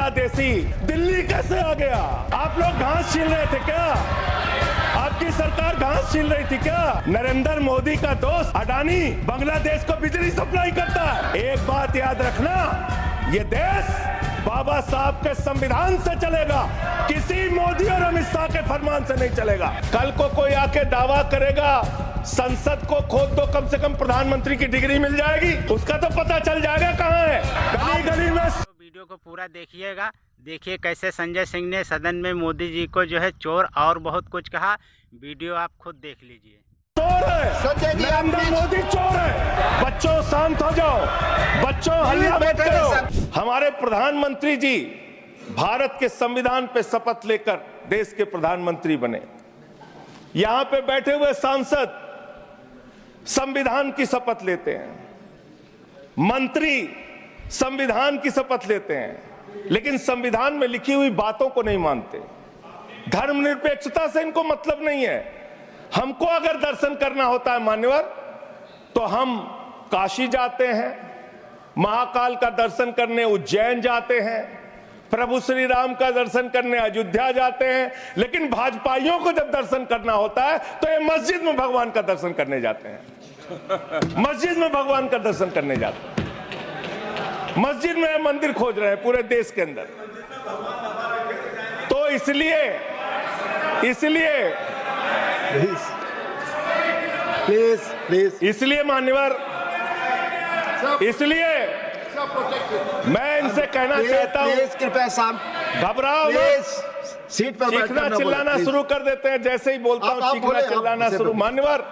बांग्लादेशी दिल्ली कैसे आ गया? आप लोग घास छील रहे थे क्या? आपकी सरकार घास छील रही थी क्या? नरेंद्र मोदी का दोस्त अडानी बांग्लादेश को बिजली सप्लाई करता है। एक बात याद रखना, ये देश बाबा साहब के संविधान से चलेगा, किसी मोदी और अमित शाह के फरमान से नहीं चलेगा। कल को कोई आके दावा करेगा संसद को खोद दो, कम से कम प्रधानमंत्री की डिग्री मिल जाएगी, उसका तो पता चल जाएगा कहाँ है। गली गली में वीडियो को पूरा देखिएगा, देखिए कैसे संजय सिंह ने सदन में मोदी जी को जो है चोर और बहुत कुछ कहा। वीडियो आप खुद देख लीजिए। चोर है नरेंद्र मोदी, चोर है। बच्चों शांत हो जाओ, बच्चों हल्ला मत करो। हमारे प्रधानमंत्री जी भारत के संविधान पे शपथ लेकर देश के प्रधानमंत्री बने। यहाँ पे बैठे हुए सांसद संविधान की शपथ लेते हैं, मंत्री संविधान की शपथ लेते हैं, लेकिन संविधान में लिखी हुई बातों को नहीं मानते। धर्मनिरपेक्षता से इनको मतलब नहीं है। हमको अगर दर्शन करना होता है मान्यवर, तो हम काशी जाते हैं, महाकाल का दर्शन करने उज्जैन जाते हैं, प्रभु श्री राम का दर्शन करने अयोध्या जाते हैं। लेकिन भाजपाइयों को जब दर्शन करना होता है तो ये मस्जिद में भगवान का दर्शन करने जाते हैं। मस्जिद में भगवान का दर्शन करने जाते हैं, मस्जिद में मंदिर खोज रहे हैं पूरे देश के अंदर। तो इसलिए इसलिए मान्यवर, इसलिए मैं इनसे कहना चाहता हूं, कृपया घबराओ, सीट पर चीखना चिल्लाना शुरू कर देते हैं। जैसे ही बोलता हूं चीखना चिल्लाना शुरू। मान्यवर,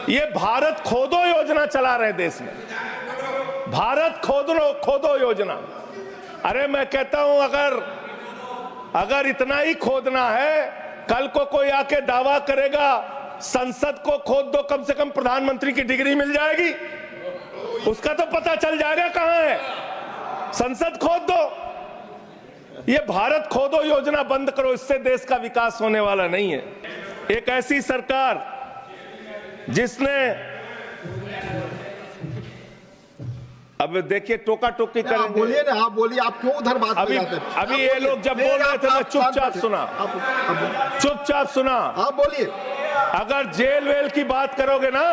ये भारत खोदो योजना चला रहे देश में, भारत खोदो योजना। अरे मैं कहता हूं अगर इतना ही खोदना है, कल को कोई आके दावा करेगा संसद को खोद दो, कम से कम प्रधानमंत्री की डिग्री मिल जाएगी, उसका तो पता चल जाएगा कहां है। संसद खोद दो। ये भारत खोदो योजना बंद करो, इससे देश का विकास होने वाला नहीं है। एक ऐसी सरकार जिसने, अब देखिए टोका टोकी करेंगे। बोलिए ना, आप बोलिए, आप क्यों उधर बात अभी ये लोग जब बोल रहे थे मैं चुपचाप सुना। आप बोलिए। अगर जेल वेल की बात करोगे ना,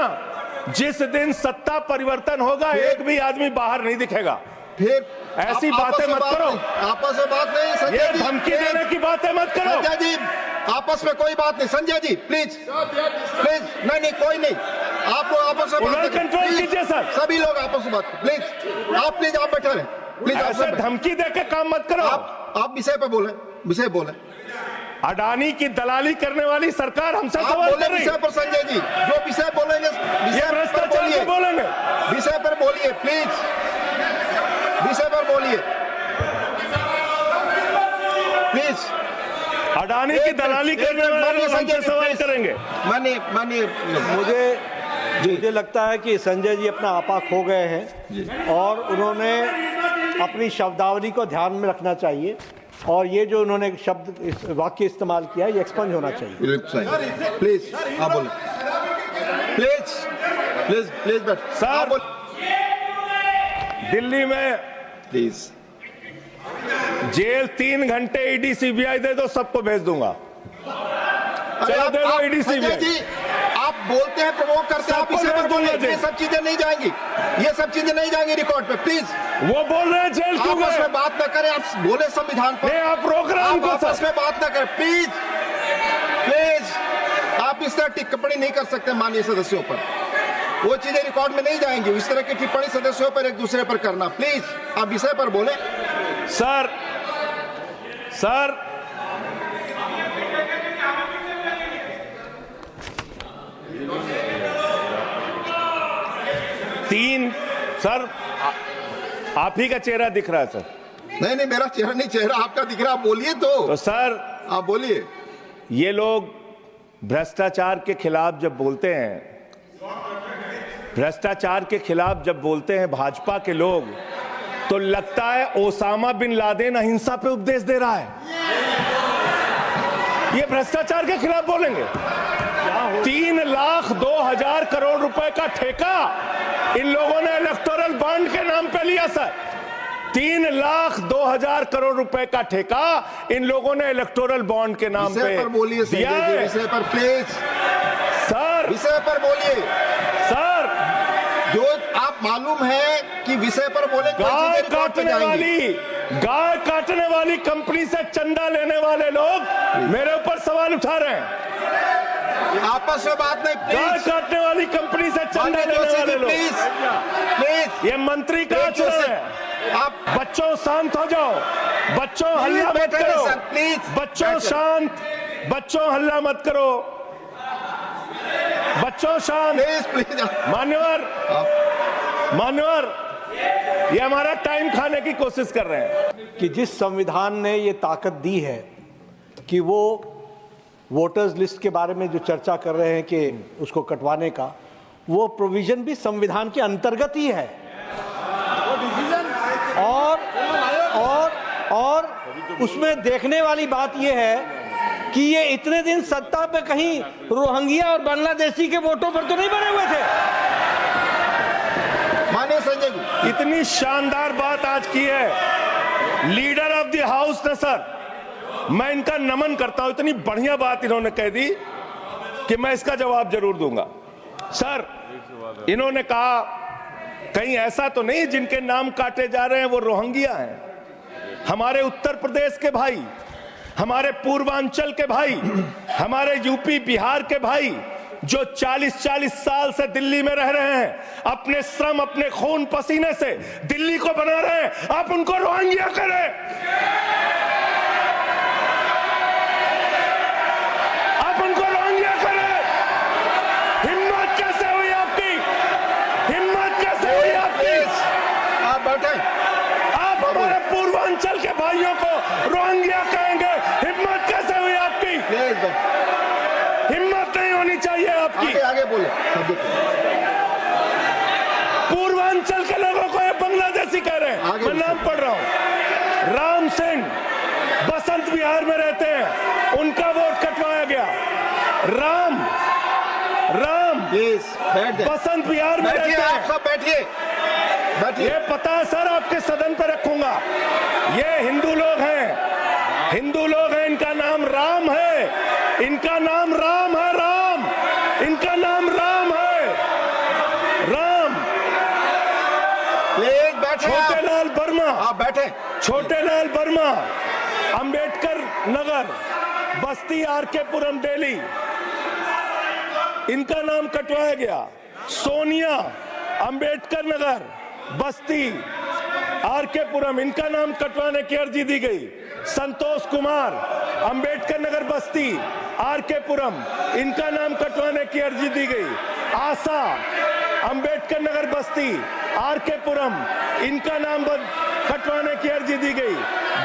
जिस दिन सत्ता परिवर्तन होगा एक भी आदमी बाहर नहीं दिखेगा। फिर ऐसी बातें मत करो, आपस में बात नहीं। संजय ये जी, धमकी देने की बातें मत करो। संजय जी, आपस में कोई बात नहीं। संजय जी प्लीज, नहीं कोई नहीं, आप लोग आपस में बात कंट्रोल कीजिए सर। सभी लोग आपस में बात, प्लीज आप बैठे रहे, प्लीज। ऐसे धमकी देकर काम मत करो। आप विषय पे बोले। अडानी की दलाली करने वाली सरकार हमसे सवाल कर रही है। विषय पर संजय जी जो विषय बोलेंगे, ये भ्रष्टाचार पे बोलेंगे, विषय पर बोलिए प्लीज, विषय पर बोलिए प्लीज। अडानी की दलाली करने वाले हमसे सवाल करेंगे। मानिए, मुझे लगता है कि संजय जी अपना आपा खो गए हैं और उन्होंने अपनी शब्दावली को ध्यान में रखना चाहिए, और ये जो उन्होंने शब्द वाक्य इस्तेमाल किया ये एक्सपंज होना चाहिए। प्लीज आप बोले, प्लीज बैठ सर। दिल्ली में प्लीज जेल 3 घंटे ईडी सीबीआई दे दो, सबको भेज दूंगा। चलो दे दो ईडी सीबीआई। आप बोलते हैं, प्रमोट करते हैं, आप इसे पर बोलिए। ये सब चीजें नहीं जाएंगी, रिकॉर्ड पे प्लीज। वो बोल रहे हैं जेल क्यों गए? आपस में बात न करें, आप बोले संविधान पर। आप प्रोग्राम को आपस में बात न करें प्लीज। आप इस तरह टिप्पणी नहीं कर सकते माननीय सदस्यों पर, वो चीजें रिकॉर्ड में नहीं जाएंगी। इस तरह की टिप्पणी सदस्यों पर एक दूसरे पर करना, प्लीज आप विषय पर बोले। सर 3 सर आप ही का चेहरा दिख रहा है सर। नहीं मेरा चेहरा नहीं, चेहरा आपका दिख रहा। आप बोलिए तो सर आप बोलिए। ये लोग भ्रष्टाचार के खिलाफ जब बोलते हैं, भाजपा के लोग, तो लगता है ओसामा बिन लादेन अहिंसा पे उपदेश दे रहा है। ये भ्रष्टाचार के खिलाफ बोलेंगे। 3,02,000 करोड़ रुपए का ठेका इन लोगों ने इलेक्टोरल बॉन्ड के नाम पे लिया सर। 3,02,000 करोड़ रुपए का ठेका इन लोगों ने इलेक्टोरल बॉन्ड के नाम पे विषय पर बोलिए दिया संजय जी, है। विषय पर प्लीज सर विषय पर बोलिए। सर जो आप मालूम है कि विषय पर बोले कोई गाय चीजें रिकॉर्ड पे जाएंगी। गाय काटने वाली कंपनी से चंदा लेने वाले लोग मेरे ऊपर सवाल उठा रहे हैं। आपस में बात नहीं, गाय प्लीज काटने वाली कंपनी से चंदा माननीय लेने जोशी वाले जी, लोग, प्लीज प्लीज ये मंत्री कहाँ प्लीज चल जोशी, रहे हैं? आप बच्चों शांत हो जाओ, बच्चों हल्ला मत बैठे रहिए करो, सर, प्लीज बच्चों बैठे। शांत, बच्चों हल्ला मत करो, बच्चों शांत। प्लीज मान्यवर ये हमारा टाइम खाने की कोशिश कर रहे हैं। कि जिस संविधान ने ये ताकत दी है कि वो वोटर्स लिस्ट के बारे में जो चर्चा कर रहे हैं कि उसको कटवाने का, वो प्रोविजन भी संविधान के अंतर्गत ही है। और उसमें देखने वाली बात यह है कि ये इतने दिन सत्ता पे कहीं रोहिंग्या और बांग्लादेशी के वोटों पर तो नहीं बने हुए थे। मानिए संजय जी, इतनी शानदार बात आज की है लीडर ऑफ द हाउस ने। सर मैं इनका नमन करता हूं, इतनी बढ़िया बात इन्होंने कह दी कि मैं इसका जवाब जरूर दूंगा। सर इन्होंने कहा कहीं ऐसा तो नहीं जिनके नाम काटे जा रहे हैं वो रोहिंग्या हैं। हमारे उत्तर प्रदेश के भाई, हमारे पूर्वांचल के भाई, हमारे यूपी बिहार के भाई जो 40-40 साल से दिल्ली में रह रहे हैं, अपने श्रम अपने खून पसीने से दिल्ली को बना रहे हैं, आप उनको रोहिंग्या करें। आप उनको रोहिंग्या करें। हिम्मत कैसे हुई आपकी? हिम्मत कैसे हुई आपकी? आप बैठे। आप हमारे पूर्वांचल के भाइयों को रोहिंग्या कहेंगे? हिम्मत कैसे हुई आपकी? प्लीज बैठ। हिम्मत नहीं होनी चाहिए आपकी। आगे आगे बोले शब्द। पूर्वांचल के लोगों को ये बांग्लादेशी कह रहे हैं। आगे मैं नाम पढ़ रहा हूं, राम सिंह बसंत विहार में रहते हैं, उनका वोट कटवाया गया। राम प्लीज बैठ जाए। बसंत विहार में बैठिए, रहते आप हैं। सब बैठिए बैठिए। ये पता है सर, आपके सदन पे रखूंगा। ये हिंदू लोग हैं, हिंदू लोग हैं, इनका नाम राम है, इनका नाम राम है, राम, इनका नाम राम है, राम। प्लीज बैठे। छोटे लाल वर्मा, आप बैठे। छोटे लाल वर्मा, अंबेडकर नगर, बस्ती आरके पुरम दिल्ली, इनका नाम कटवाया गया। सोनिया, अंबेडकर नगर, बस्ती आरके पुरम, इनका नाम कटवाने की अर्जी दी गई। संतोष कुमार, अंबेडकर नगर, बस्ती आरके पुरम, इनका नाम कटवाने की अर्जी दी गई। आशा, अंबेडकर नगर, बस्ती आरके पुरम, इनका नाम कटवाने की अर्जी दी गई।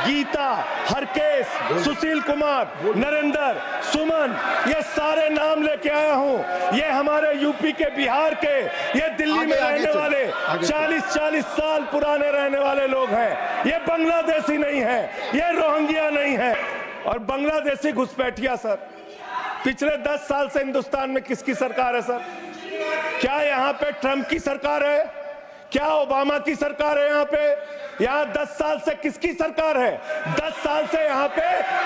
गीता, हरकेश, सुशील कुमार, नरेंद्र, सुमन, ये सारे नाम लेके आया हूं। ये हमारे यूपी के, बिहार के, ये दिल्ली में रहने वाले 40-40 साल पुराने रहने वाले लोग हैं। ये बांग्लादेशी नहीं है, ये रोहिंग्या नहीं है। और बांग्लादेशी घुसपैठिया सर, पिछले 10 साल से हिंदुस्तान में किसकी सरकार है सर? क्या यहाँ पे ट्रंप की सरकार है? क्या ओबामा की सरकार है? यहाँ पे यहाँ 10 साल से किसकी सरकार है? 10 साल से यहाँ पे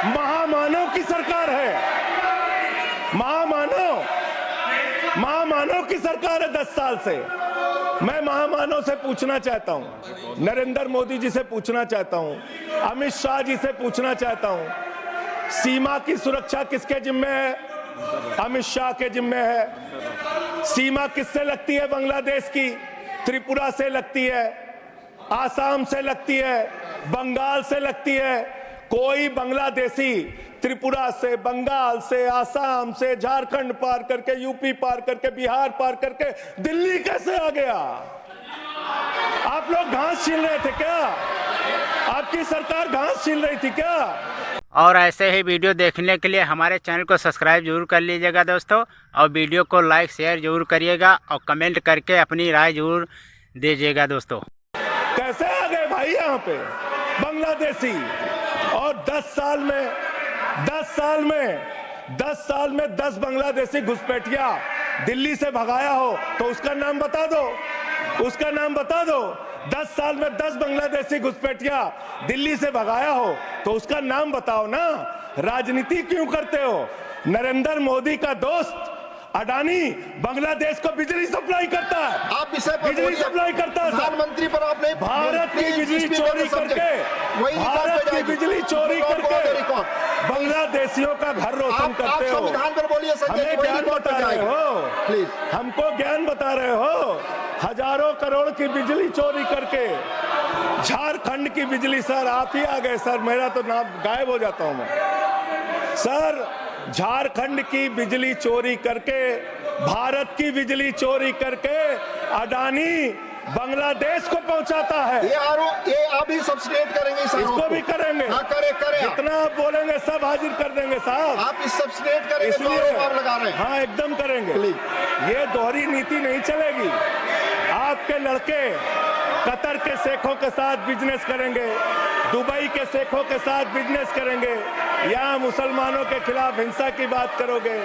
महामानव की सरकार है। महामानव की सरकार है 10 साल से। मैं महामानव से पूछना चाहता हूं, नरेंद्र मोदी जी से पूछना चाहता हूं, अमित शाह जी से पूछना चाहता हूं, सीमा की सुरक्षा किसके जिम्मे है? अमित शाह के जिम्मे है। सीमा किससे लगती है? बांग्लादेश की, त्रिपुरा से लगती है, आसाम से लगती है, बंगाल से लगती है। कोई बांग्लादेशी त्रिपुरा से, बंगाल से, आसाम से, झारखंड पार करके, यूपी पार करके, बिहार पार करके दिल्ली कैसे आ गया? आप लोग घास छील रहे थे क्या? आपकी सरकार घास छील रही थी क्या? और ऐसे ही वीडियो देखने के लिए हमारे चैनल को सब्सक्राइब जरूर कर लीजिएगा दोस्तों, और वीडियो को लाइक शेयर जरूर करिएगा, और कमेंट करके अपनी राय जरूर दीजिएगा दोस्तों। कैसे आ गए भाई यहाँ पे बांग्लादेशी? और 10 साल में 10 बांग्लादेशी घुसपैठिया दिल्ली से भगाया हो तो उसका नाम बता दो। उसका नाम बता दो। 10 साल में 10 बांग्लादेशी घुसपैठिया दिल्ली से भगाया हो तो उसका नाम बताओ ना। राजनीति क्यों करते हो? नरेंद्र मोदी का दोस्त अडानी बांग्लादेश को बिजली सप्लाई करता है। आप विषय पर बिजली सप्लाई करता है। प्रधानमंत्री पर आप नहीं, भारत की बिजली चोरी करके, भारत की बिजली चोरी करके बांग्लादेशियों का घर रोशन करते हो। संविधान पर बोलिए संजय जी, हमें ज्ञान बता रहे हो, प्लीज हमको ज्ञान बता रहे हो। हजारों करोड़ की बिजली चोरी करके झारखंड की बिजली, सर आप ही आ गए सर, मेरा तो नाम गायब हो जाता हूं मैं। सर झारखंड की बिजली चोरी करके, भारत की बिजली चोरी करके अडानी बांग्लादेश को पहुंचाता है। ये आप भी सब्सिडेट करेंगे इस इसको भी करेंगे। हाँ, करें जितना आप बोलेंगे सब हाजिर कर देंगे साहब। आप इस सब्सिडेट करेंगे, इसलिए आप लगा रहे हैं। हाँ एकदम करेंगे। ये दोहरी नीति नहीं चलेगी। आपके लड़के कतर के शेखों के साथ बिजनेस करेंगे, दुबई के शेखों के साथ बिजनेस करेंगे, यहाँ मुसलमानों के खिलाफ हिंसा की बात करोगे।